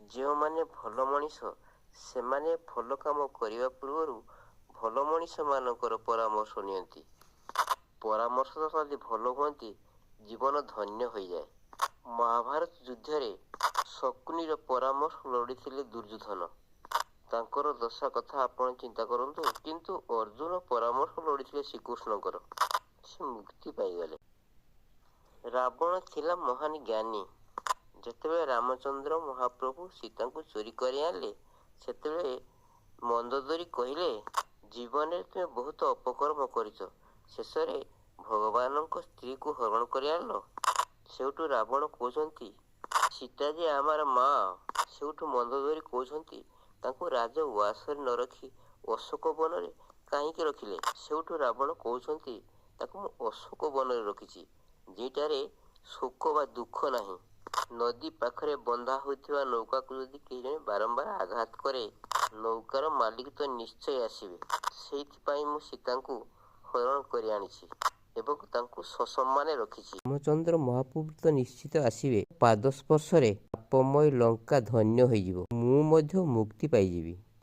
ଯେଉଁମାନେ ଭଲ ମଣିଷ ସେମାନେ ଭଲ କାମ କରିବା ପୂର୍ବରୁ ଭଲ ମଣିଷମାନଙ୍କର ପରାମର୍ଶ ନିଅନ୍ତି। ପରାମର୍ଶ ଯଦି ଭଲ ହୁଅନ୍ତି ଜୀବନ ଧନ୍ୟ ହୋଇଯାଏ। ମହାଭାରତ ଯୁଦ୍ଧରେ ଶକୁନିର ପରାମର୍ଶ ଲୋଡ଼ିଥିଲେ ଦୁର୍ଯ୍ୟୋଧନ। ତାଙ୍କର ଦଶା କଥା ଆପଣ ଚିନ୍ତା କରନ୍ତୁ। କିନ୍ତୁ ଅର୍ଜୁନ ପରାମର୍ଶ ଲୋଡ଼ିଥିଲେ ଶ୍ରୀକୃଷ୍ଣଙ୍କର। ସେ ମୁକ୍ତି ପାଇଗଲେ। ରାବଣ ଥିଲା ମହାନ ଜ୍ଞାନୀ। ଯେତେବେଳେ ରାମଚନ୍ଦ୍ର ମହାପ୍ରଭୁ ସୀତାଙ୍କୁ ଚୋରି କରି ଆଣିଲେ ସେତେବେଳେ ମନ୍ଦୋଦରୀ କହିଲେ, ଜୀବନରେ ତୁମେ ବହୁତ ଅପକର୍ମ କରିଛ, ଶେଷରେ ଭଗବାନଙ୍କ ସ୍ତ୍ରୀକୁ ହରଣ କରି ଆଣିଲ। ସେଉଠୁ ରାବଣ କହୁଛନ୍ତି ସୀତା ଯେ ଆମର ମା। ସେଉଠୁ ମନ୍ଦୋଦରୀ କହୁଛନ୍ତି ତାଙ୍କୁ ରାଜ ଉଆସରେ ନ ରଖି ଅଶୋକ ବନରେ କାହିଁକି ରଖିଲେ? ସେଉଠୁ ରାବଣ କହୁଛନ୍ତି ତାକୁ ମୁଁ ଅଶୋକ ବନରେ ରଖିଛି, ଯେଉଁଟାରେ ଶୋକ ବା ଦୁଃଖ ନାହିଁ। ନଦୀ ପାଖରେ ବନ୍ଧା ହୋଇଥିବା ନୌକାକୁ ଯଦି କେହି ଜଣେ ବାରମ୍ବାର ଆଘାତ କରେ ନୌକାର ମାଲିକ ତ ନିଶ୍ଚୟ ଆସିବେ। ସେଇଥିପାଇଁ ମୁଁ ସୀତାଙ୍କୁ ହରଣ କରି ଆଣିଛି ଏବଂ ତାଙ୍କୁ ସସମ୍ମାନେ ରଖିଛି। ରାମଚନ୍ଦ୍ର ମହାପ୍ରଭୁ ତ ନିଶ୍ଚିତ ଆସିବେ। ପାଦ ସ୍ପର୍ଶରେ ପାପମୟ ଲଙ୍କା ଧନ୍ୟ ହୋଇଯିବ। ମୁଁ ମଧ୍ୟ ମୁକ୍ତି ପାଇଯିବି।